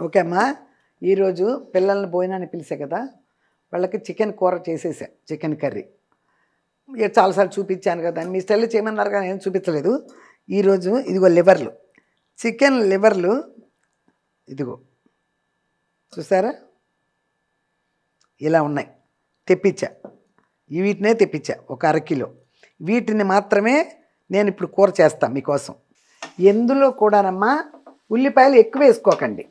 Okay అమ్మా, ఈరోజు పిల్లల్ని భోజనాన్ని పిలిచే కదా, వాళ్ళకి చికెన్ కూర చేసేసా, చికెన్ కర్రీ. చాలాసార్లు చూపించాను కదా, మీ స్టైల్లో చేయమన్నారు కానీ ఏం చూపించలేదు. ఈరోజు ఇదిగో లివర్లు, చికెన్ లివర్లు ఇదిగో చూసారా, ఇలా ఉన్నాయి. తెప్పించా, వీటినే తెప్పించా, ఒక అరకిలో. వీటిని మాత్రమే నేను ఇప్పుడు కూర చేస్తాను మీకోసం. ఎందులో కూడానమ్మా ఉల్లిపాయలు ఎక్కువ వేసుకోకండి,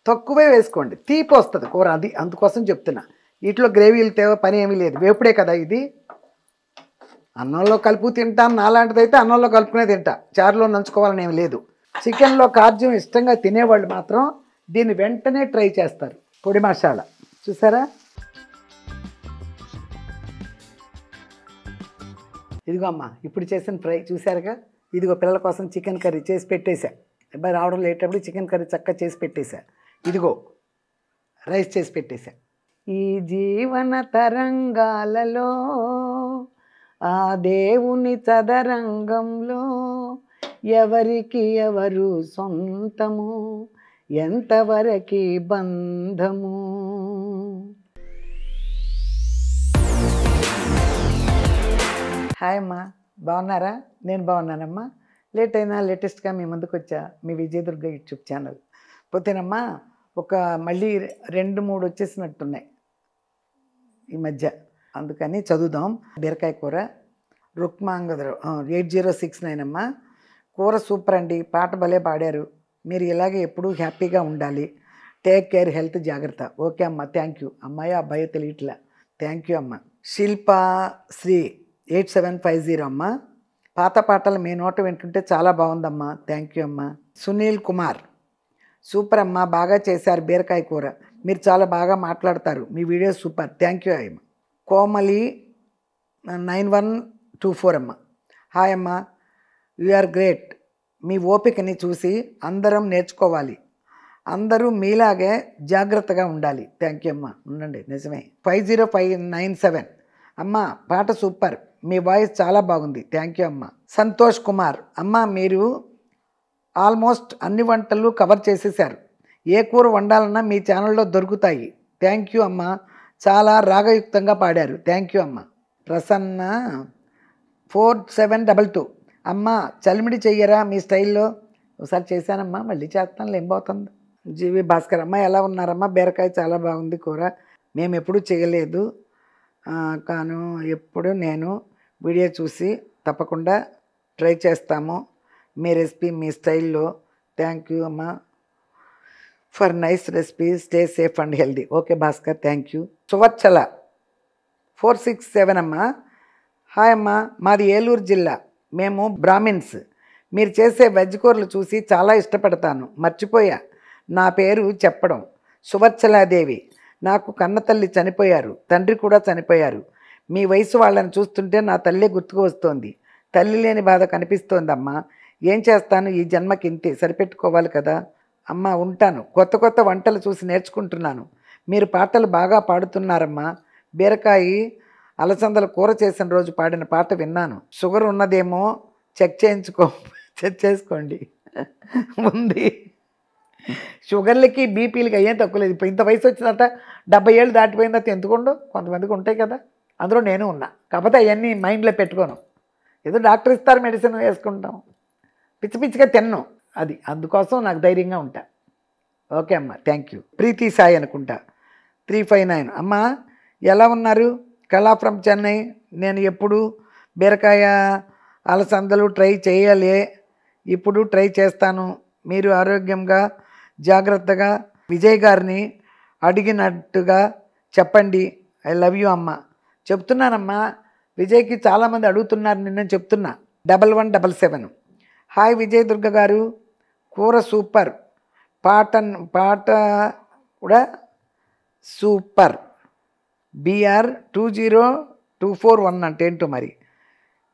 తక్కువే వేసుకోండి, తీపి వస్తుంది కూర, అది అందుకోసం చెప్తున్నా. వీటిలో గ్రేవీలు తేవ పని ఏమీ లేదు, వేపుడే కదా ఇది. అన్నంలో కలుపు తింటాను, నాలాంటిది అయితే అన్నంలో కలుపుకునే తింటా, చారులో నంచుకోవాలని ఏమి లేదు. చికెన్లో కార్జ్యం ఇష్టంగా తినేవాళ్ళు మాత్రం దీన్ని వెంటనే ట్రై చేస్తారు. పొడి మసాలా చూసారా, ఇదిగో అమ్మ ఇప్పుడు చేసిన ఫ్రై చూసారుగా. ఇదిగో పిల్లల కోసం చికెన్ కర్రీ చేసి పెట్టేశా. అబ్బాయి రావడం లేటప్పుడు చికెన్ కర్రీ చక్కగా చేసి పెట్టేశా. ఇదిగో రైస్ చేసి పెట్టేశా. ఈ జీవన తరంగాలలో ఆ దేవుని చదరంగంలో ఎవరికి ఎవరు సొంతము, ఎంతవరకు బంధము. హాయ్ అమ్మా, బాగున్నారా? నేను బాగున్నానమ్మా. లేట్ అయినా లేటెస్ట్గా మీ ముందుకు వచ్చా, మీ విజయదుర్గ యూట్యూబ్ ఛానల్. పోతేనమ్మా ఒక మళ్ళీ 2-3 వచ్చేసినట్టున్నాయి ఈ మధ్య, అందుకని చదువుదాం. బీరకాయ కూర రుక్మాంగదరు 8069 అమ్మా. కూర సూపర్ అండి, పాట భలే పాడారు. మీరు ఇలాగే ఎప్పుడూ హ్యాపీగా ఉండాలి. టేక్ కేర్, హెల్త్ జాగ్రత్త. ఓకే అమ్మ, థ్యాంక్ యూ. అమ్మాయి అబ్బాయి తెలియట్లా, థ్యాంక్ యూ అమ్మ. శిల్పా శ్రీ 8750 అమ్మ. పాత పాటలు మీ నోట వింటుంటే చాలా బాగుందమ్మా, థ్యాంక్ యూ అమ్మ. సునీల్ కుమార్ సూపర్ అమ్మ, బాగా చేశారు బీరకాయ కూర, మీరు చాలా బాగా మాట్లాడతారు, మీ వీడియో సూపర్, థ్యాంక్ యూ అమ్మ. కోమలి 9124 అమ్మ. హాయ్ అమ్మ, యు ఆర్ గ్రేట్. మీ ఓపికని చూసి అందరం నేర్చుకోవాలి, అందరూ మీలాగే జాగ్రత్తగా ఉండాలి. థ్యాంక్ యూ అమ్మ, ఉండండి, నిజమే. 50597 అమ్మ, పాట సూపర్, మీ వాయిస్ చాలా బాగుంది, థ్యాంక్ యూ అమ్మ. సంతోష్ కుమార్ అమ్మ, మీరు ఆల్మోస్ట్ అన్ని వంటలు కవర్ చేసేసారు, ఏ కూర వండాలన్నా మీ ఛానల్లో దొరుకుతాయి, థ్యాంక్ యూ అమ్మ. చాలా రాగయుక్తంగా పాడారు, థ్యాంక్ యూ అమ్మ. ప్రసన్న 4722 అమ్మ, చలిమిడి చెయ్యరా మీ స్టైల్లో? ఒకసారి చేశానమ్మా, మళ్ళీ చేస్తాను, ఏం పోతుంది. జీవి భాస్కర్ అమ్మ, ఎలా ఉన్నారమ్మా? బీరకాయ చాలా బాగుంది కూర, మేము ఎప్పుడూ చేయలేదు, కాను ఎప్పుడు నేను వీడియో చూసి తప్పకుండా ట్రై చేస్తాము, మీ రెసిపీ మీ స్టైల్లో, థ్యాంక్ యూ అమ్మ for nice recipe, stay safe and healthy. Okay Bhaskar, thank you. Suvachala 467 అమ్మ. హాయ్ అమ్మ, మాది ఏలూరు జిల్లా, మేము బ్రాహ్మిన్స్. మీరు చేసే వెజ్ కూరలు చూసి చాలా ఇష్టపడతాను, మర్చిపోయా నా పేరు చెప్పడం. సువత్సలాదేవి. నాకు కన్నతల్లి చనిపోయారు, తండ్రి కూడా చనిపోయారు. మీ వయసు వాళ్ళని చూస్తుంటే నా తల్లే గుర్తుకు వస్తోంది, తల్లి లేని బాధ కనిపిస్తోందమ్మా. ఏం చేస్తాను, ఈ జన్మకి ఇంతే, సరిపెట్టుకోవాలి కదా అమ్మ. ఉంటాను, కొత్త కొత్త వంటలు చూసి నేర్చుకుంటున్నాను. మీరు పాటలు బాగా పాడుతున్నారమ్మా. బీరకాయ అలసందల కూర చేసిన రోజు పాడిన పాట విన్నాను. షుగర్ ఉన్నదేమో చెక్ చేసుకోండి ఉంది. షుగర్లకి బీపీలకి అయ్యేం తక్కువ లేదు. ఇప్పుడు ఇంత వయసు వచ్చిందంట, 70 ఏళ్ళు దాటిపోయిన తర్వాత ఎందుకుండో, కొంతమందికి ఉంటాయి కదా, అందులో నేను ఉన్నా. కాకపోతే అవన్నీ మైండ్లో పెట్టుకోను, ఏదో డాక్టర్ ఇస్తారు మెడిసిన్ వేసుకుంటాం, పిచ్చి పిచ్చిగా తిన్నాం, అది అందుకోసం నాకు ధైర్యంగా ఉంటా. ఓకే అమ్మ, థ్యాంక్ యూ. ప్రీతి సాయి అనుకుంటా 359 అమ్మ, ఎలా ఉన్నారు? కళా ఫ్రమ్ చెన్నై. నేను ఎప్పుడు బీరకాయ అలసందలు ట్రై చేయాలి, ఇప్పుడు ట్రై చేస్తాను. మీరు ఆరోగ్యంగా జాగ్రత్తగా విజయ్ గారిని అడిగినట్టుగా చెప్పండి, ఐ లవ్ యూ అమ్మ. చెప్తున్నానమ్మా, విజయ్కి చాలామంది అడుగుతున్నారు, నిన్న చెప్తున్నా. 1177 హాయ్ విజయ్ దుర్గ గారు, కూర సూపర్, పాట కూడా సూపర్. BR 20241 అంటే ఏంటో మరి.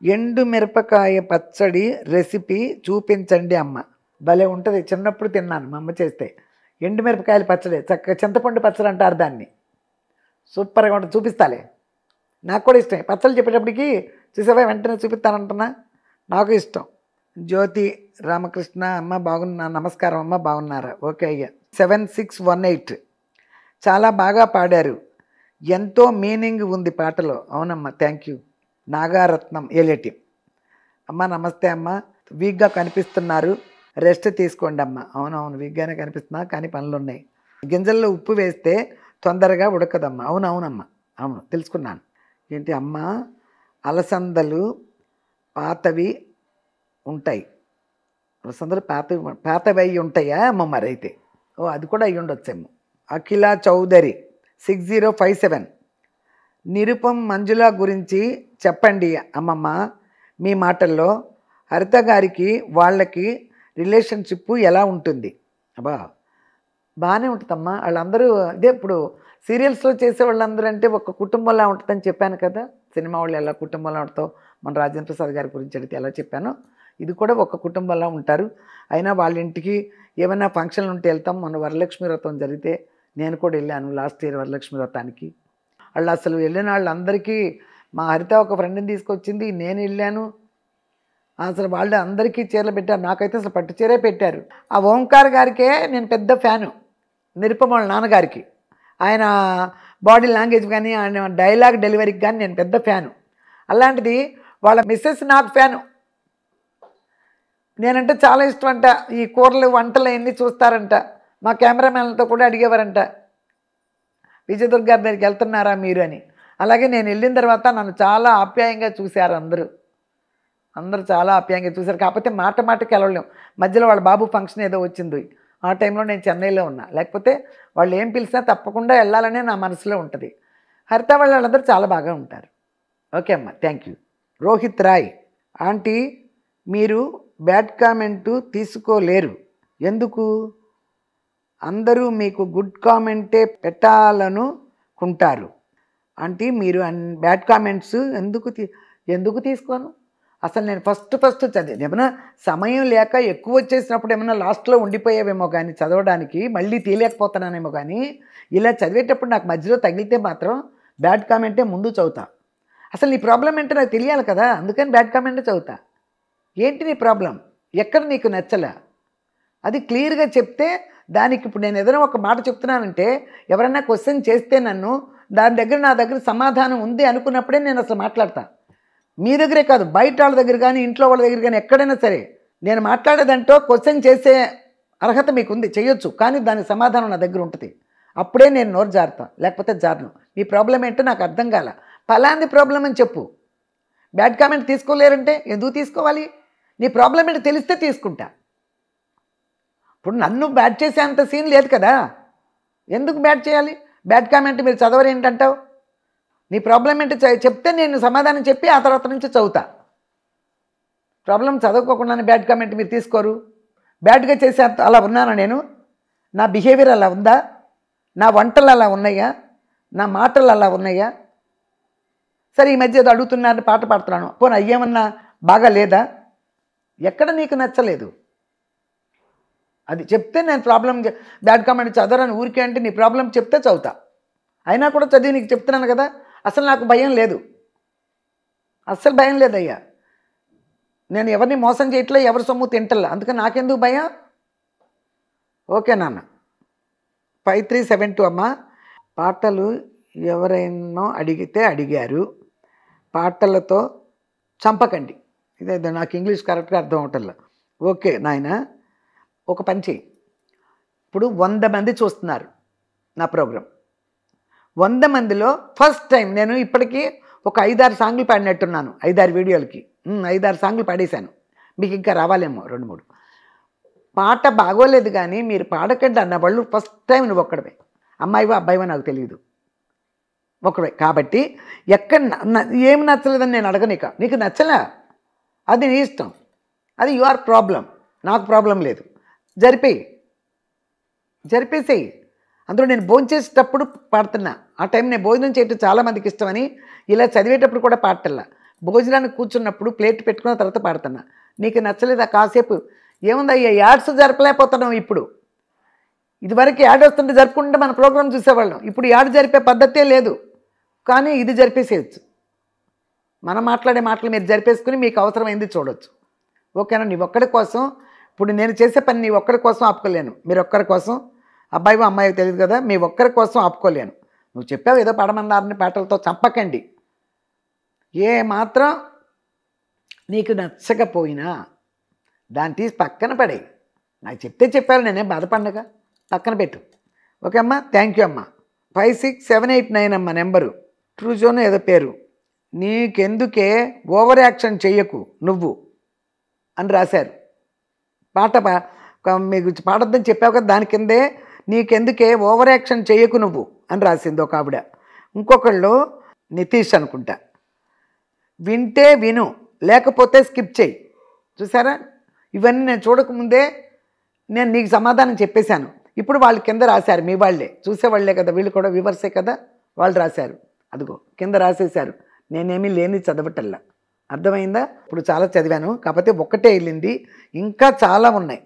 ఎండు మిరపకాయ పచ్చడి రెసిపీ చూపించండి అమ్మ. భలే ఉంటుంది, చిన్నప్పుడు తిన్నాను మా అమ్మ చేస్తే. ఎండు మిరపకాయల పచ్చడి, చక్కగా చింతపండు పచ్చడి అంటారు దాన్ని, సూపర్గా ఉంటుంది, చూపిస్తాలే. నాకు కూడా ఇష్టం పచ్చళ్ళు చెప్పేటప్పటికి, చూసావా వెంటనే చూపిస్తానంటున్నా, నాకు ఇష్టం. జ్యోతి రామకృష్ణ అమ్మ బాగున్నా, నమస్కారం అమ్మ బాగున్నారా? ఓకే అయ్యా. 7618 చాలా బాగా పాడారు, ఎంతో మీనింగ్ ఉంది పాటలో. అవునమ్మా, థ్యాంక్ యూ. నాగారత్నం ఏలేటి అమ్మ నమస్తే అమ్మ, వీక్గా కనిపిస్తున్నారు, రెస్ట్ తీసుకోండి అమ్మ. అవునవును, వీక్గానే కనిపిస్తున్నా కానీ పనులు ఉన్నాయి. గింజల్లో ఉప్పు వేస్తే తొందరగా ఉడకదమ్మా. అవునవునమ్మా, అవును తెలుసుకున్నాను. ఏంటి అమ్మ, అలసందలు పాతవి ఉంటాయి, అలసందలు పాతవి అయి ఉంటాయా అమ్మ? మరి అయితే అది కూడా అయ్యి ఉండొచ్చేమో. అఖిల చౌదరి 6057 నిరుపం మంజుల గురించి చెప్పండి అమ్మమ్మ మీ మాటల్లో. హరిత గారికి వాళ్ళకి రిలేషన్షిప్ ఎలా ఉంటుంది? అబ్బా బాగానే ఉంటుందమ్మా. వాళ్ళందరూ ఇదే ఇప్పుడు సీరియల్స్లో చేసే వాళ్ళందరూ అంటే ఒక కుటుంబంలా ఉంటుందని చెప్పాను కదా. సినిమా వాళ్ళు ఎలా కుటుంబంలో ఉంటావు, మన రాజేంద్ర ప్రసాద్ గారి గురించి అడిగితే ఎలా చెప్పానో ఇది కూడా ఒక కుటుంబంలో ఉంటారు. అయినా వాళ్ళ ఇంటికి ఏమైనా ఫంక్షన్లు ఉంటే వెళ్తాం. మన వరలక్ష్మి వ్రతం జరిగితే నేను కూడా వెళ్ళాను లాస్ట్ ఇయర్ వరలక్ష్మి వ్రతానికి. వాళ్ళు అసలు వెళ్ళిన వాళ్ళందరికీ మా హరిత ఒక ఫ్రెండ్ని తీసుకొచ్చింది, నేను వెళ్ళాను. అసలు వాళ్ళు అందరికీ చీరలు పెట్టారు, నాకైతే అసలు పట్టు చీరే పెట్టారు. ఆ ఓంకార్ గారికే నేను పెద్ద ఫ్యాను, నిరుపమ వాళ్ళ నాన్నగారికి. ఆయన బాడీ లాంగ్వేజ్ కానీ ఆయన డైలాగ్ డెలివరీకి కానీ నేను పెద్ద ఫ్యాను. అలాంటిది వాళ్ళ మిస్సెస్ నాకు ఫ్యాను. నేనంటే చాలా ఇష్టం అంట. ఈ కూరలు వంటలు అన్నీ చూస్తారంట. మా కెమెరామ్యాన్లతో కూడా అడిగేవారంట, విజయదుర్గ గారి దగ్గరికి వెళ్తున్నారా మీరు అని. అలాగే నేను వెళ్ళిన తర్వాత నన్ను చాలా ఆప్యాయంగా చూశారు అందరూ చాలా ఆప్యాయంగా చూశారు. కాకపోతే మాటకి వెళ్ళలేం. మధ్యలో వాళ్ళ బాబు ఫంక్షన్ ఏదో వచ్చింది, ఆ టైంలో నేను చెన్నైలో ఉన్నా. లేకపోతే వాళ్ళు ఏం పిలిచినా తప్పకుండా వెళ్ళాలనే నా మనసులో ఉంటుంది. హరిత వాళ్ళందరూ చాలా బాగా ఉంటారు. ఓకే అమ్మ, thank you. Rohit Rai aunty మీరు బ్యాడ్ కామెంటు తీసుకోలేరు ఎందుకు? అందరూ మీకు గుడ్ కామెంటే పెట్టాలనుకుంటారు ఆంటీ. మీరు బ్యాడ్ కామెంట్స్ ఎందుకు తీసుకోను? అసలు నేను ఫస్ట్ చదివి ఏమైనా సమయం లేక ఎక్కువ వచ్చేసినప్పుడు ఏమైనా లాస్ట్లో ఉండిపోయావేమో కానీ చదవడానికి, మళ్ళీ తీయలేకపోతున్నానేమో కానీ ఇలా చదివేటప్పుడు నాకు మధ్యలో తగిలితే మాత్రం బ్యాడ్ కామెంటే ముందు చదువుతా. అసలు నీ ప్రాబ్లం ఏంటో నాకు తెలియాలి కదా, అందుకని బ్యాడ్ కామెంటే చదువుతా. ఏంటి నీ ప్రాబ్లం, ఎక్కడ నీకు నచ్చలే అది క్లియర్గా చెప్తే దానికి. ఇప్పుడు నేను ఏదైనా ఒక మాట చెప్తున్నానంటే ఎవరైనా క్వశ్చన్ చేస్తే నన్ను దాని దగ్గర నా దగ్గర సమాధానం ఉంది అనుకున్నప్పుడే నేను అసలు మాట్లాడతా. మీ దగ్గరే కాదు, బయట వాళ్ళ దగ్గర కానీ ఇంట్లో వాళ్ళ దగ్గర కానీ ఎక్కడైనా సరే నేను మాట్లాడేదంటో క్వశ్చన్ చేసే అర్హత మీకు ఉంది, చేయొచ్చు. కానీ దానికి సమాధానం నా దగ్గర ఉంటుంది, అప్పుడే నేను నోరు జారుతా, లేకపోతే జారను. మీ ప్రాబ్లం ఏంటో నాకు అర్థం కాల, ఫలాంది ప్రాబ్లం అని చెప్పు. బ్యాడ్ కామెంట్ తీసుకోలేరంటే ఎందుకు తీసుకోవాలి? నీ ప్రాబ్లం ఏంటో తెలిస్తే తీసుకుంటా. ఇప్పుడు నన్ను బ్యాడ్ చేసే అంత సీన్ లేదు కదా, ఎందుకు బ్యాడ్ చేయాలి? బ్యాడ్ కామెంట్ మీరు చదవరు ఏంటంటావు? నీ ప్రాబ్లం ఏంటో చెప్తే నేను సమాధానం చెప్పి ఆ తర్వాత నుంచి చదువుతా. ప్రాబ్లం చదవుకోకుండానే బ్యాడ్ కామెంట్ మీరు తీసుకోరు. బ్యాడ్గా చేసే అలా ఉన్నానా నేను? నా బిహేవియర్ అలా ఉందా? నా వంటలు అలా ఉన్నాయా? నా మాటలు అలా ఉన్నాయా? సరే ఈ మధ్య ఏదో అడుగుతున్నారని పాట పాడుతున్నాను, పోనీ అయ్యేమన్నా బాగా లేదా? ఎక్కడ నీకు నచ్చలేదు అది చెప్తే నేను ప్రాబ్లం బ్యాడ్ కామెంట్ చదవరని ఊరికే అంటే నీ ప్రాబ్లం చెప్తే చదువుతా. అయినా కూడా చదివి నీకు చెప్తున్నాను కదా, అసలు నాకు భయం లేదు, అస్సలు భయం లేదయ్యా. నేను ఎవరిని మోసం చేయట్లే, ఎవరి సొమ్ము తింటలే, అందుకని నాకెందుకు భయం? ఓకే నాన్న. 5372 అమ్మ, పాటలు ఎవరైనా అడిగితే అడిగారు, పాటలతో చంపకండి. ఇదే నాకు ఇంగ్లీష్ కరెక్ట్గా అర్థం అవటల్లా. ఓకే నాయన, ఒక పని చేయి. ఇప్పుడు 100 మంది చూస్తున్నారు నా ప్రోగ్రాం. 100 మందిలో ఫస్ట్ టైం నేను ఇప్పటికీ ఒక 5-6 సాంగ్లు పాడినట్టున్నాను, 5-6 వీడియోలకి 5-6 సాంగ్లు పాడేశాను. మీకు ఇంకా రావాలేమో 2-3. పాట బాగోలేదు కానీ మీరు పాడకండి అన్నవాళ్ళు ఫస్ట్ టైం నువ్వు ఒక్కడవే. అమ్మాయివో అబ్బాయివో నాకు తెలియదు, ఒకడే. కాబట్టి ఎక్కడ ఏం నచ్చలేదని నేను అడగనిక, నీకు నచ్చలే అది నీ ఇష్టం, అది యువర్ ప్రాబ్లం, నాకు ప్రాబ్లం లేదు. జరిపేసేయి. అందులో నేను భోజనం చేసేటప్పుడు పాడుతున్నా, ఆ టైం నేను భోజనం చేయటం చాలామందికి ఇష్టమని ఇలా చదివేటప్పుడు కూడా పాడటల్లా. భోజనానికి కూర్చున్నప్పుడు ప్లేట్ పెట్టుకున్న తర్వాత పాడుతున్నా. నీకు నచ్చలేదా? కాసేపు ఏముందయ్యా, యాడ్స్ జరపలేకపోతున్నాం ఇప్పుడు. ఇదివరకు యాడ్ వస్తుంటే జరుపుకుంటే మన ప్రోగ్రాం చూసేవాళ్ళం, ఇప్పుడు యాడ్ జరిపే పద్ధతే లేదు. కానీ ఇది జరిపేసేయచ్చు, మనం మాట్లాడే మాటలు మీరు జరిపేసుకుని మీకు అవసరమైంది చూడవచ్చు. ఓకేనా? నీ ఒక్కడి కోసం ఇప్పుడు నేను చేసే పని నీ ఒక్కరి కోసం ఆపుకోలేను, మీరు ఒక్కరి కోసం, అబ్బాయి అమ్మాయి తెలియదు కదా, మీ ఒక్కరి కోసం ఆపుకోలేను. నువ్వు చెప్పావు ఏదో పడమన్నారని పాటలతో చంపకండి. ఏ మాత్రం నీకు నచ్చకపోయినా దాన్ని తీసి పక్కన పడే. నాకు చెప్తే చెప్పారు, నేనేం బాధపడగా, పక్కన పెట్టు. ఓకే అమ్మా, థ్యాంక్ యూ అమ్మా. 56789 అమ్మ నెంబరు, ట్రూజోన్ ఏదో పేరు. నీకెందుకే ఓవర్ యాక్షన్ చెయ్యకు నువ్వు అని రాశారు. పాట మీకు పాడొద్దని చెప్పావు కదా, దాని కిందే నీకెందుకే ఓవర్ యాక్షన్ చెయ్యకు నువ్వు అని రాసింది ఒక ఆవిడ. ఇంకొకళ్ళు నితీష్ అనుకుంటా, వింటే విను లేకపోతే స్కిప్ చేయి. చూసారా, ఇవన్నీ నేను చూడకముందే నేను నీకు సమాధానం చెప్పేశాను. ఇప్పుడు వాళ్ళు కింద రాశారు, మీ వాళ్ళే చూసేవాళ్లే కదా, వీళ్ళు కూడా వ్యూవర్సే కదా, వాళ్ళు రాశారు. అదిగో కింద రాసేశారు. నేనేమీ లేని చదవటల్లా, అర్థమైందా? ఇప్పుడు చాలా చదివాను, కాకపోతే ఒక్కటే వెళ్ళింది, ఇంకా చాలా ఉన్నాయి,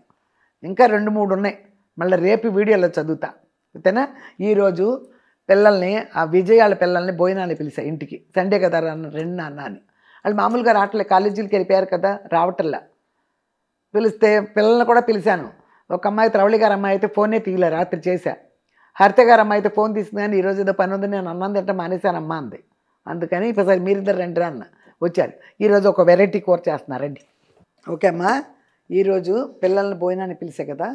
ఇంకా 2-3 ఉన్నాయి. మళ్ళీ రేపు వీడియోలో చదువుతా, అంతేనా? ఈరోజు పిల్లల్ని, ఆ విజయాల పిల్లల్ని భోజనాన్ని పిలిచా ఇంటికి. సండే కదా రెండు అన్న అని. వాళ్ళు మామూలుగా రావట్లే, కాలేజీలకి వెళ్ళిపోయారు కదా, రావటల్లా. పిలిస్తే పిల్లల్ని కూడా పిలిచాను. ఒక అమ్మాయి, త్రవళి గారు అమ్మాయి అయితే ఫోనే తీయలే, రాత్రి చేశా. హరిత గారు అమ్మాయి అయితే ఫోన్ తీసింది, కానీ ఈరోజు ఏదో పని ఉంది, నేను అన్నం తింటే మానేశానమ్మా అంది. అందుకని ఇప్పుడు మీరిద్దరు రండి అన్న, వచ్చారు. ఈరోజు ఒక వెరైటీ కూర చేస్తున్నారండి. ఓకే అమ్మా, ఈరోజు పిల్లల్ని భోజనాన్ని పిలిచా కదా,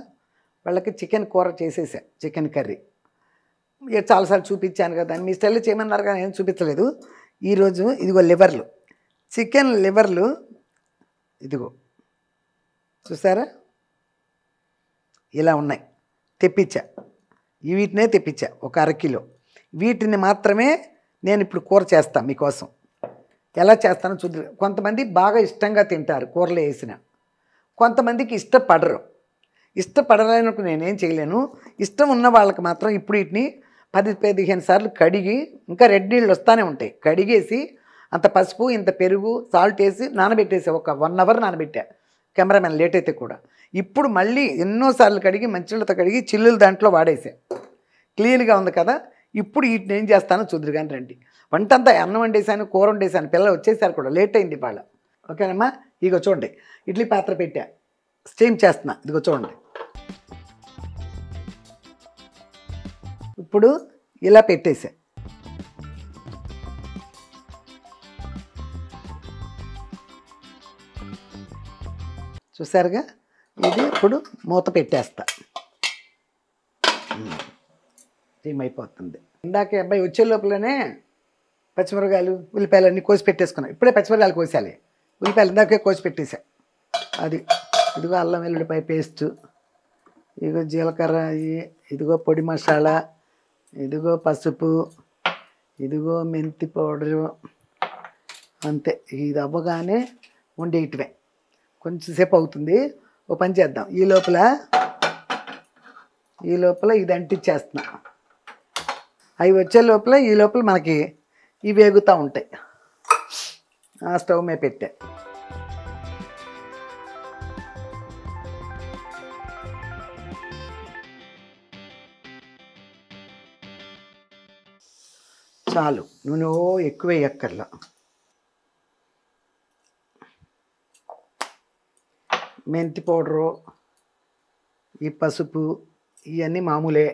వాళ్ళకి చికెన్ కూర చేసేసా, చికెన్ కర్రీ. చాలాసార్లు చూపించాను కదా, మీ స్టైల్లో చేయమన్నారు కానీ ఏం చూపించలేదు. ఈరోజు ఇదిగో లివర్లు, చికెన్ లివర్లు, ఇదిగో చూసారా, ఇలా ఉన్నాయి. తెప్పించా, వీటినే తెప్పించా, ఒక 1/2 కిలో. వీటిని మాత్రమే నేను ఇప్పుడు కూర చేస్తాను మీకోసం. ఎలా చేస్తానో చూద్దాం. కొంతమంది బాగా ఇష్టంగా తింటారు కూరలో వేసిన, కొంతమందికి ఇష్టపడరు. ఇష్టపడలేనకు నేనేం చేయలేను. ఇష్టం ఉన్న వాళ్ళకి మాత్రం ఇప్పుడు వీటిని 10-15 సార్లు కడిగి, ఇంకా రెడ్ నీళ్ళు వస్తూనే ఉంటాయి, కడిగేసి అంత పసుపు, ఇంత పెరుగు, సాల్ట్ వేసి నానబెట్టేసి ఒక 1 అవర్ నానబెట్టా. కెమెరామెన్ లేట్ అయితే కూడా. ఇప్పుడు మళ్ళీ ఎన్నోసార్లు కడిగి మంచినీళ్ళతో కడిగి చిల్లులు దాంట్లో వాడేసా. క్లీన్గా ఉంది కదా. ఇప్పుడు వీటిని ఏం చేస్తానో చూద్దరు కానీ రండి. వంటంతా అన్నం వండేసాను, కూర వండేసాను, పిల్లలు వచ్చేసారు కూడా, లేట్ అయింది ఇవాళ. ఓకేనమ్మా, ఇదిగో చూడండి, ఇడ్లీ పాత్ర పెట్టా, స్టీమ్ చేస్తున్నా, ఇదిగో చూడండి. ఇప్పుడు ఇలా పెట్టేసా. చూసారుగా, ఇది ఇప్పుడు మూత పెట్టేస్తా, స్టీమ్ అయిపోతుంది. ఇందాకే అబ్బాయి వచ్చే లోపలనే పచ్చిమిరకాయలు, ఉల్లిపాయలు అన్నీ కోసి పెట్టేసుకున్నాం. ఇప్పుడే పచ్చిమిరకాయలు కోసాలి, ఉల్లిపాయలు ఇందాకే కోసి పెట్టేసా. అది ఇదిగో అల్లం వెల్లుల్లిపాయ పేస్టు, ఇదిగో జీలకర్ర, ఇదిగో పొడి మసాలా, ఇదిగో పసుపు, ఇదిగో మెంతి పౌడరు, అంతే. ఇది అవ్వగానే వండేయటమే, కొంచెంసేపు అవుతుంది. ఓ పని చేద్దాం, ఈ లోపల ఇది అంటించేస్తున్నా. అవి వచ్చే లోపల ఈ లోపల మనకి ఇవి వేగుతూ ఉంటాయి. ఆ స్టవ్ మీద పెట్టా. చాలు, నూనె ఎక్కువ వేయక్కర్లా. మెంతి పౌడరు, ఈ పసుపు, ఇవన్నీ మామూలే.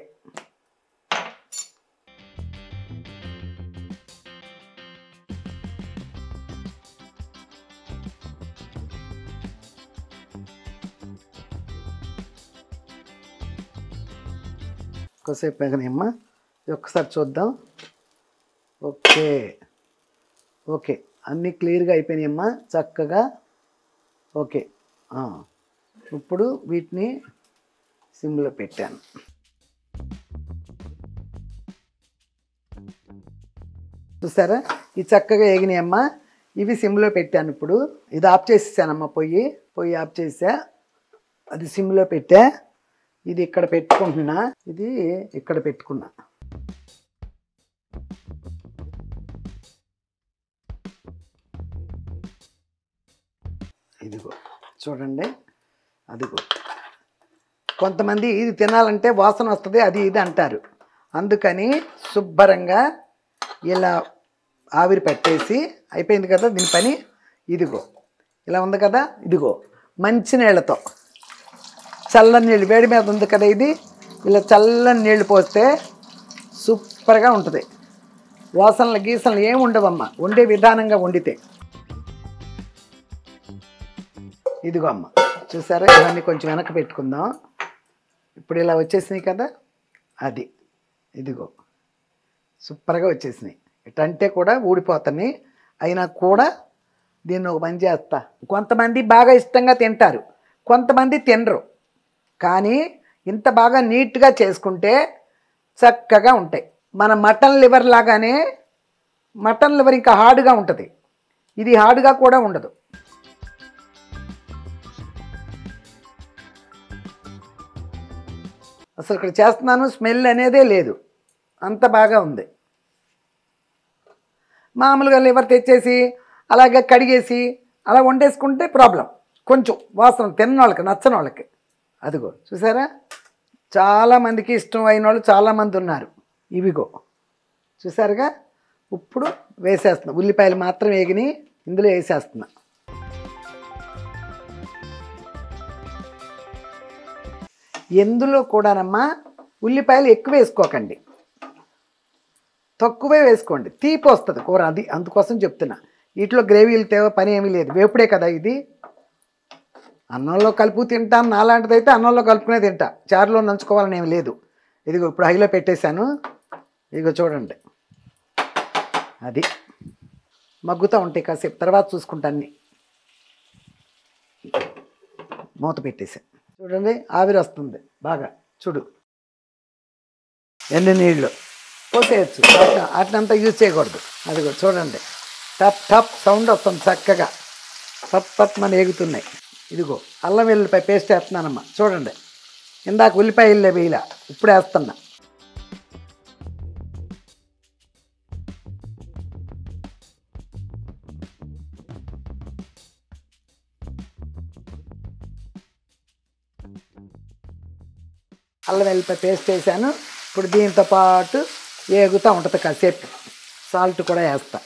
ఒకసేపు వేగనమ్మా, ఒక్కసారి చూద్దాం. ఓకే ఓకే, అన్నీ క్లియర్గా అయిపోయినాయమ్మా, చక్కగా. ఓకే, ఇప్పుడు వీటిని సిమ్లో పెట్టాను. చూసారా, ఇవి చక్కగా ఎగినాయమ్మా. ఇవి సిమ్లో పెట్టాను. ఇప్పుడు ఇది ఆఫ్ చేసేసానమ్మా, పొయ్యి ఆఫ్ చేసా. అది సిమ్లో పెట్టా. ఇది ఇక్కడ పెట్టుకుంటున్నా, ఇది ఇక్కడ పెట్టుకున్నా. ఇదిగో చూడండి, అదిగో. కొంతమంది ఇది తినాలంటే వాసన వస్తుంది, అది ఇది అంటారు. అందుకని శుభ్రంగా ఇలా ఆవిరి పెట్టేసి అయిపోయింది కదా దీని పని. ఇదిగో ఇలా ఉంది కదా, ఇదిగో మంచినీళ్ళతో చల్లని నీళ్ళు వేడి మీద ఉంది కదా, ఇది ఇలా చల్లని నీళ్ళు పోస్తే సూపర్గా ఉంటుంది. వాసనలు గీసనలు ఏమి ఉండవమ్మ, వండే విధానంగా వండితే. ఇదిగో అమ్మ చూసారా, ఇవన్నీ కొంచెం వెనక్కి పెట్టుకుందాం. ఇప్పుడు ఇలా వచ్చేసినాయి కదా, అది ఇదిగో సూపర్గా వచ్చేసినాయి. ఇటంటే కూడా ఊడిపోతున్నాయి, అయినా కూడా దీన్ని ఒక పని చేస్తా. కొంతమంది బాగా ఇష్టంగా తింటారు, కొంతమంది తినరు. కానీ ఇంత బాగా నీట్గా చేసుకుంటే చక్కగా ఉంటాయి. మన మటన్ లివర్ లాగానే మటన్ లివర్ ఇంకా హార్డ్గా ఉంటుంది, ఇది హార్డ్గా కూడా ఉండదు. అసలు ఇక్కడ చేస్తున్నాను, స్మెల్ అనేదే లేదు, అంత బాగా ఉంది. మామూలుగా లివర్ తెచ్చేసి అలాగే కడిగేసి అలా వండేసుకుంటే ప్రాబ్లం, కొంచెం వాసన తిన్న వాళ్ళకి నచ్చని వాళ్ళకి. అదిగో చూసారా, చాలామందికి ఇష్టం అయిన వాళ్ళు చాలామంది ఉన్నారు. ఇవిగో చూసారుగా, ఇప్పుడు వేసేస్తున్నా. ఉల్లిపాయలు మాత్రం వేగిని ఇందులో వేసేస్తున్నా. ఎందులో కూడానమ్మా ఉల్లిపాయలు ఎక్కువ వేసుకోకండి, తక్కువే వేసుకోండి, తీపి వస్తుంది కూర, అది అందుకోసం చెప్తున్నా. వీటిలో గ్రేవీలు తేవ పని ఏమీ లేదు, వేపుడే కదా ఇది. అన్నంలో కలుపు తింటాను, నాలాంటిదైతే అన్నంలో కలుపుకునే తింటా, చారులో నంచుకోవాలని ఏమి లేదు. ఇదిగో ఇప్పుడు హైలో పెట్టేశాను, ఇదిగో చూడండి, అది మగ్గుతూ ఉంటాయి. కాసేపు తర్వాత చూసుకుంటా. అన్నీ మూత పెట్టేసా, చూడండి ఆవిరి వస్తుంది బాగా. చూడు ఎన్ని నీళ్ళు పోసేయచ్చు, అట్లంతా యూజ్ చేయకూడదు. అదిగో చూడండి, టప్ టప్ సౌండ్ వస్తుంది చక్కగా, పప్ పప్ మన ఎగుతున్నాయి. ఇదిగో అల్లం వెల్లుల్లిపాయ పేస్ట్ వేస్తున్నానమ్మా, చూడండి. ఇందాక ఉల్లిపాయ ఇల్లే వేయలా, ఇప్పుడు వేస్తున్నా. అల్లం వెల్లుల్లిపాయ పేస్ట్ వేసాను. ఇప్పుడు దీంతో పాటు ఏగుతూ ఉంటుంది కాసేపు. సాల్ట్ కూడా వేస్తా.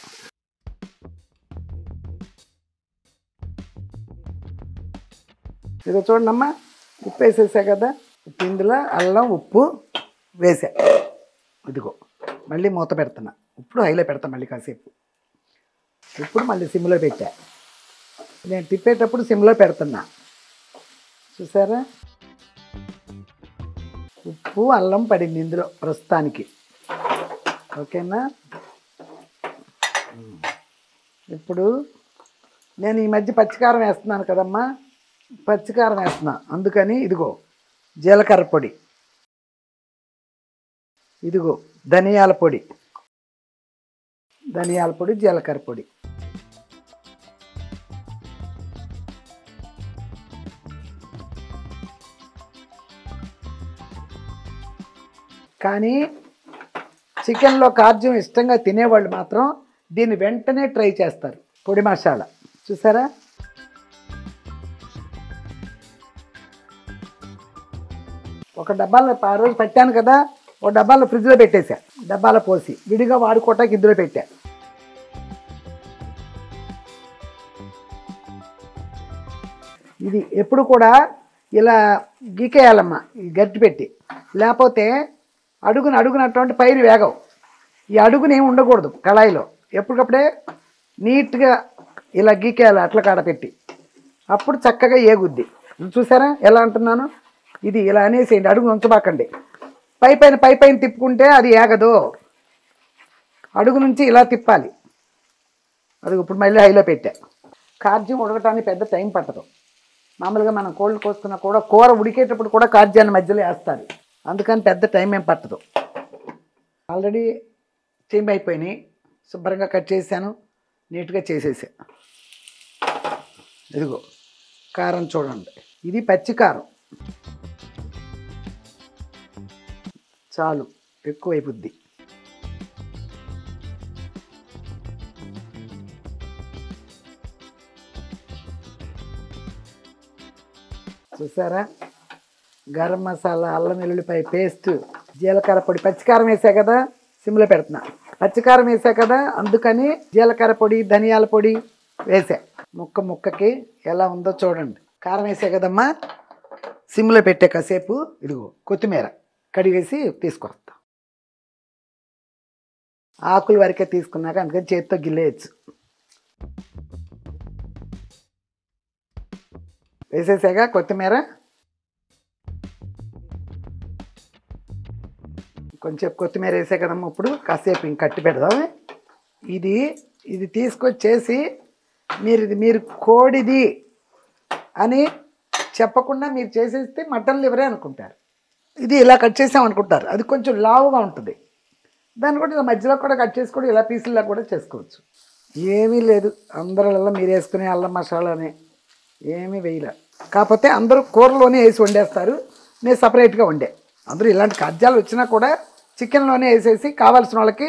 ఇదిగో చూడండమ్మా, ఉప్పు వేసేసా కదా, ఇప్పుడు ఇందులో అల్లం ఉప్పు వేసా. ఇదిగో మళ్ళీ మూత పెడుతున్నా, ఇప్పుడు హైలో పెడతా మళ్ళీ కాసేపు. ఇప్పుడు మళ్ళీ సిమ్లో పెట్టా. నేను తిప్పేటప్పుడు సిమ్లో పెడుతున్నా, చూసారా. ఉప్పు అల్లం పడింది ఇందులో ప్రస్తుతానికి, ఓకేనా. ఇప్పుడు నేను ఈ మధ్య పచ్చికారం వేస్తున్నాను కదమ్మా, పచ్చికారం వేస్తున్నా. అందుకని ఇదిగో జీలకర్ర పొడి, ఇదిగో ధనియాల పొడి, జీలకర్ర పొడి. కానీ చికెన్లో కార్జ్యం ఇష్టంగా తినేవాళ్ళు మాత్రం దీన్ని వెంటనే ట్రై చేస్తారు. పొడి మసాలా చూసారా. ఒక డబ్బాలో ఆ రోజు పెట్టాను కదా, ఒక డబ్బాలో ఫ్రిడ్జ్లో పెట్టేశా, డబ్బాలో పోసి విడిగా వాడుకోవటానికి ఇందులో పెట్టా. ఇది ఎప్పుడు కూడా ఇలా గీకేయాలమ్మా, ఈ గట్టి పెట్టి, లేకపోతే అడుగునటువంటి పైన వేగవు. ఈ అడుగుని ఏమి ఉండకూడదు కళాయిలో, ఎప్పటికప్పుడే నీట్గా ఇలా గీకేయాలి అట్ల కాడ పెట్టి, అప్పుడు చక్కగా ఏగుద్ది. చూసారా ఎలా అంటున్నాను. ఇది ఇలా అనేసేయండి, అడుగు ఉంచబాకండి. పైపైన తిప్పుకుంటే అది ఏగదు, అడుగు నుంచి ఇలా తిప్పాలి. అది ఇప్పుడు మళ్ళీ హైలో పెట్టా. కార్జ్యం ఉడకటానికి పెద్ద టైం పట్టదు. మామూలుగా మనం కోళ్ళు కోసుకున్నా కూడా కూర ఉడికేటప్పుడు కూడా కార్జ్యాన్ని మధ్యలో వేస్తారు, అందుకని పెద్ద టైం ఏం పట్టదు. ఆల్రెడీ చేంజ్ అయిపోయినాయి, శుభ్రంగా కట్ చేశాను, నీట్గా చేసేసా. ఇదిగో కారం చూడండి, ఇది పచ్చి కారం, చాలు ఎక్కువైపోద్ది. చూసారా, గరం మసాలా, అల్లం వెల్లుల్లిపాయ పేస్ట్, జీలకర్ర పొడి, పచ్చికారం వేసా కదా సిమ్లో పెడుతున్నా. పచ్చికారం వేసా కదా అందుకని జీలకర్ర పొడి, ధనియాల పొడి వేసా. ముక్కకి ఎలా ఉందో చూడండి. కారం వేసా కదమ్మా, సిమ్లో పెట్టే కాసేపు ఇదిగో కొత్తిమీర కడిగేసి తీసుకొస్తా. ఆకుల వరకే తీసుకున్నాక అందుకని చేతితో గిల్లేయచ్చు. వేసేసాగా కొత్తిమీర, కొంచెం కొత్తిమీర వేసే కదమ్మా. ఇప్పుడు కాసేపు ఇంక కట్టి పెడదాం. ఇది తీసుకొచ్చేసి మీరు కోడిది అని చెప్పకుండా మీరు చేసేస్తే మటన్ లివరే అనుకుంటారు. ఇది ఇలా కట్ చేసామనుకుంటారు, అది కొంచెం లావుగా ఉంటుంది. దాన్ని కూడా ఇలా మధ్యలో కూడా కట్ చేసుకొని ఇలా పీసుల్లా కూడా చేసుకోవచ్చు. ఏమీ లేదు, అందరిలో మీరు వేసుకునే అల్లం మసాలానే ఏమీ వేయలే. కాకపోతే అందరూ కూరలోనే వేసి వండేస్తారు, నేను సపరేట్గా వండే. అందరూ ఇలాంటి ఖాద్యాలు వచ్చినా కూడా చికెన్లోనే వేసేసి కావాల్సిన వాళ్ళకి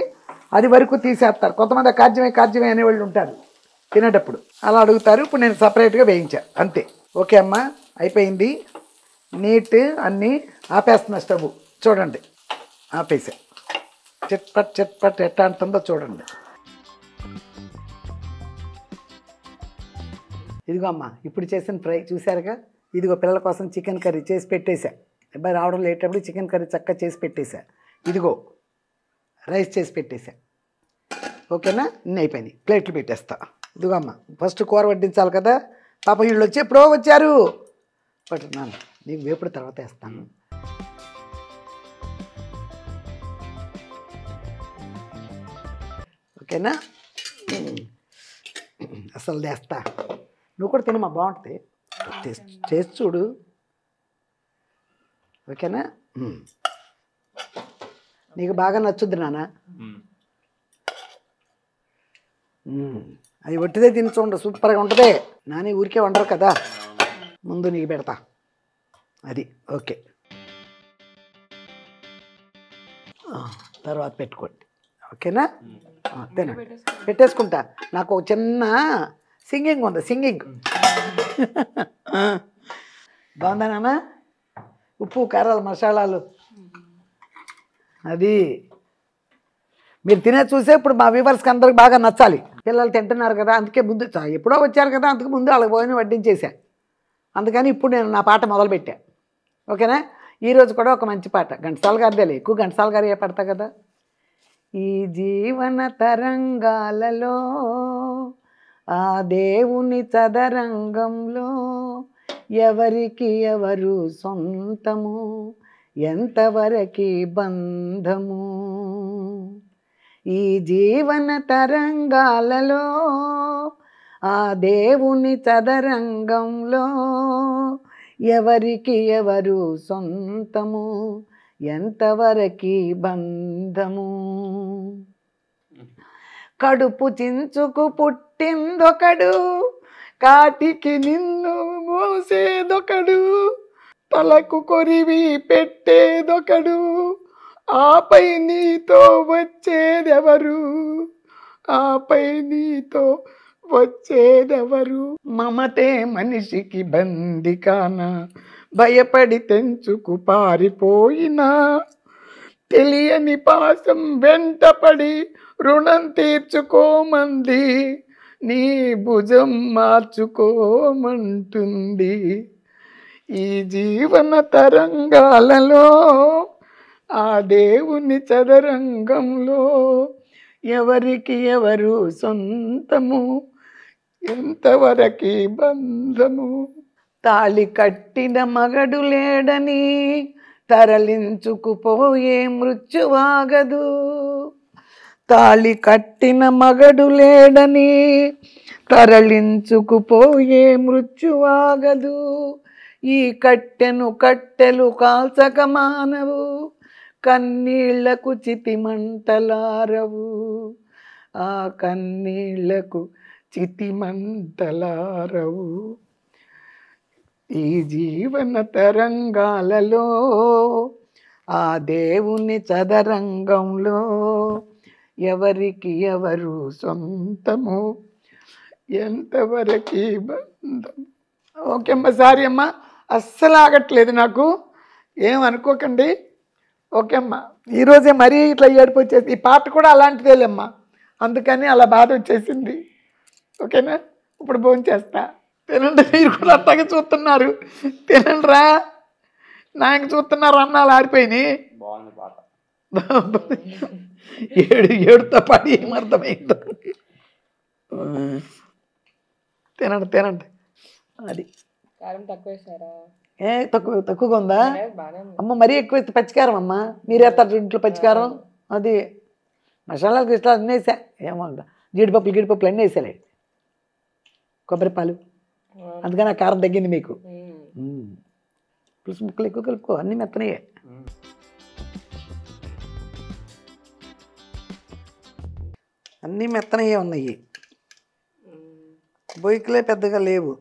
అది వరకు తీసేస్తారు. కొంతమంది కాజ్యమే అనేవాళ్ళు ఉంటారు తినేటప్పుడు, అలా అడుగుతారు. ఇప్పుడు నేను సపరేట్గా వేయించా అంతే. ఓకే అమ్మా, అయిపోయింది. నీట్ అన్నీ ఆపేస్తున్నా. స్టవ్ చూడండి, ఆపేసా. చిట్పట్ ఎట్లా అంటుందో చూడండి. ఇదిగో అమ్మ, ఇప్పుడు చేసిన ఫ్రై చూసారుగా. ఇదిగో పిల్లల కోసం చికెన్ కర్రీ చేసి పెట్టేశా. అబ్బాయి రావడం లేటప్పుడు చికెన్ కర్రీ చక్కగా చేసి పెట్టేశా. ఇదిగో రైస్ చేసి పెట్టేశా. ఓకేనా, ఇన్ని అయిపోయినాయి. ప్లేట్లు పెట్టేస్తా. ఇదిగో అమ్మ, ఫస్ట్ కూర వడ్డించాలి కదా. పాప వీళ్ళు వచ్చి ఎప్పుడో వచ్చారు. పట్టున్నాను, నీకు వేపుడు తర్వాత వేస్తాను. ఓకేనా, అసలు చేస్తా. నువ్వు కూడా తినమ్మా, బాగుంటుంది. చేసి చూడు. ఓకేనా, నీకు బాగా నచ్చుద్ది నాన్న. అది ఒట్టిదే తిని చూడండి, సూపర్గా ఉంటుంది. నాని ఊరికే వండరు కదా, ముందు నీకు పెడతా. అది ఓకే, తర్వాత పెట్టుకోండి. ఓకేనా, తినండి. పెట్టేసుకుంటా. నాకు ఒక చిన్న సింగింగ్ ఉంది, సింగింగ్. బాగుందా నాన్న? ఉప్పు కారాలు మసాలాలు అది మీరు తినే చూసే ఇప్పుడు మా వ్యూవర్స్కి అందరికి బాగా నచ్చాలి. పిల్లలు తింటున్నారు కదా, అందుకే ముందు ఎప్పుడో వచ్చారు కదా, అందుకు ముందు వాళ్ళకి పోయిన వడ్డించేసా. అందుకని ఇప్పుడు నేను నా పాట మొదలుపెట్టా. ఓకేనా, ఈరోజు కూడా ఒక మంచి పాట, ఘంటసాల గారిదేలే. ఎక్కువ ఘంటసాల గారు ఏ పడతా కదా. ఈ జీవన తరంగాలలో ఆ దేవుని చదరంగంలో ఎవరికి ఎవరు సొంతము, ఎంతవరకి బంధము. ఈ జీవన తరంగాలలో ఆ దేవుని చదరంగంలో ఎవరికి ఎవరు సొంతము, ఎంతవరకి బంధము. కడుపు చించుకు పుట్టిందొకడు, కాటికి నిన్ను మోసేదొకడు, తలకు కొరివి పెట్టేదొకడు, ఆపై నీతో వచ్చేదెవరు, ఆపై నీతో వచ్చేదెవరు. మమతే మనిషికి బందికాన, భయపడి తెంచుకు పారిపోయినా, తెలియని పాసం వెంటపడి రుణం తీర్చుకోమంది, నీ భుజం మార్చుకోమంటుంది. ఈ జీవన తరంగాలలో ఆ దేవుని చదరంగంలో ఎవరికి ఎవరు సొంతము, ఎంతవరకి బంధము. తాళి కట్టిన మగడు లేడని తరలించుకుపోయే మృత్యువాగదు, తాళి కట్టిన మగడు లేడని తరలించుకుపోయే మృత్యువాగదు. ఈ కట్టెను కట్టెలు కాల్చక మానవు, కన్నీళ్లకు చితిమంటలారవు, ఆ కన్నీళ్లకు చితిమంటలారవు. ఈ జీవన తరంగాలలో ఆ దేవుని చదరంగంలో ఎవరికి ఎవరు సొంతము, ఎంతవరకు బంధం. ఓకే అమ్మ, సారీ అమ్మ, అస్సలు ఆగట్లేదు నాకు, ఏమనుకోకండి. ఓకే అమ్మ, ఈరోజే మరీ ఇట్లా ఏడుపు వచ్చేసి, ఈ పాట కూడా అలాంటిదేలేమ్మా, అందుకని అలా బాధ వచ్చేసింది. ఓకేనా, ఇప్పుడు భోంచేస్తా. తినండి, మీరు కూడా అట్టగా చూస్తున్నారు, తినండి రా. నాకు చూస్తున్నారు అన్నాలు ఆరిపోయినాయి. బాగుంది పాట. ఏడుతో పాటు ఏమర్థమైందో. తినండి తినండి. అది కారం తక్కువ వేసారా? తక్కువగా ఉందా? బాగానే అమ్మ మరీ ఎక్కువ వేస్తే పచ్చికారం అమ్మ. మీరు వేస్తారు ఇంట్లో పచ్చికారం. అది మసాలాలకు ఇష్టం అన్నీ వేసా. ఏమంట జీడిపప్పులు అన్నీ వేసాలే, కొబ్బరిపాలు. అందుకని ఆ కారం తగ్గింది మీకు. పులుసు ముక్కలు ఎక్కువ కలుపుకో, అన్నీ మెత్తనయ్యే. అన్నీ మెత్తనయ్యే ఉన్నాయి. బొయ్యికలే పెద్దగా లేవు.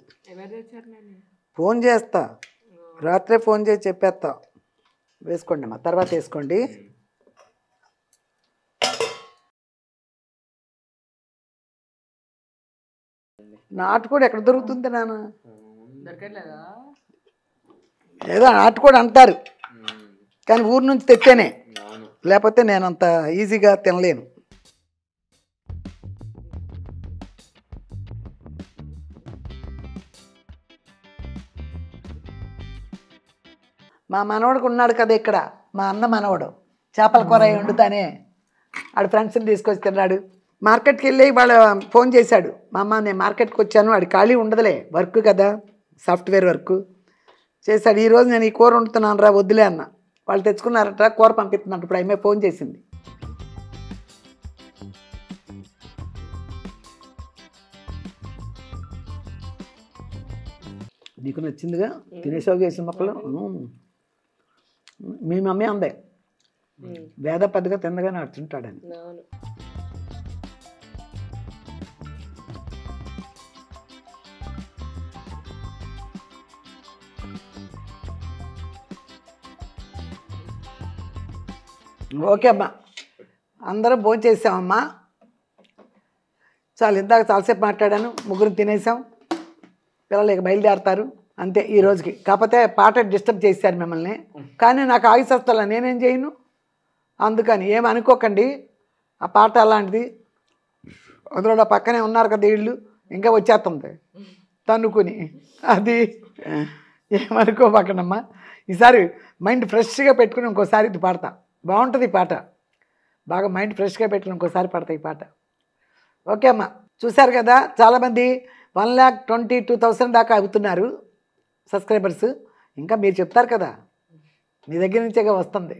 ఫోన్ చేస్తా, రాత్రే ఫోన్ చేసి చెప్పేస్తా. వేసుకోండి అమ్మా, తర్వాత వేసుకోండి. నాటుకోడి ఎక్కడ దొరుకుతుంది నాన్న? ఏదో నాటుకోడి అంటారు కానీ ఊరు నుంచి తెచ్చేనే, లేకపోతే నేను అంత ఈజీగా తినలేను. మా మనవడికి ఉన్నాడు కదా ఇక్కడ, మా అన్న మనవడు చేపల కూర వండుతానే, ఆడు ఫ్రెండ్స్ని తీసుకొచ్చి తిన్నాడు. మార్కెట్కి వెళ్ళి వాళ్ళు ఫోన్ చేశాడు, మా అమ్మ నేను మార్కెట్కి వచ్చాను, వాడి ఖాళీ ఉండదులే, వర్క్ కదా సాఫ్ట్వేర్ వర్క్ చేశాడు. ఈరోజు నేను ఈ కూర వండుతున్నాను రా, వద్దులే అన్న. వాళ్ళు తెచ్చుకున్నారట, కూర పంపిస్తున్నట్టు ఇప్పుడు ఆమె ఫోన్ చేసింది. నీకు నచ్చిందిగా తినేసావు చేసిన మొక్కలు. మీ మమ్మీ అందే వేద పెద్దగా తిందగానే అడుచుంటాడని. ఓకే అమ్మా, అందరం భోజనం చేసామమ్మా. చాలు, ఇందాక చాలాసేపు మాట్లాడాను, ముగ్గురు తినేసాం. పిల్లలు ఇక బయలుదేరతారు అంతే ఈ రోజుకి. కాకపోతే పాట డిస్టర్బ్ చేశారు మిమ్మల్ని, కానీ నాకు ఆగిసొస్తా, నేనేం చేయను. అందుకని ఏమనుకోకండి, ఆ పాట అలాంటిది. అందులో నా పక్కనే ఉన్నారు కదా వీళ్ళు, ఇంకా వచ్చేస్తుంది తన్నుకుని. అది ఏమనుకోబాకండమ్మా. ఈసారి మైండ్ ఫ్రెష్గా పెట్టుకుని ఇంకోసారి ఇది పాడతా, బాగుంటుంది ఈ పాట. బాగా మైండ్ ఫ్రెష్గా పెట్టుకుని ఇంకోసారి పాడతా ఈ పాట. ఓకే అమ్మా, చూశారు కదా చాలామంది 1,22,000 దాకా అవుతున్నారు సబ్స్క్రైబర్స్. ఇంకా మీరు చెప్తారు కదా, మీ దగ్గర నుంచేగా వస్తుంది.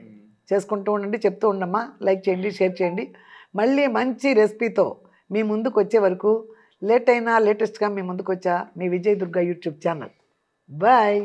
చేసుకుంటూ ఉండండి, చెప్తూ ఉండమ్మా. లైక్ చేయండి, షేర్ చేయండి. మళ్ళీ మంచి రెసిపీతో మీ ముందుకు వచ్చే వరకు, లేట్ అయినా లేటెస్ట్గా మీ ముందుకు వచ్చా మీ Vijay Durga YouTube channel. Bye.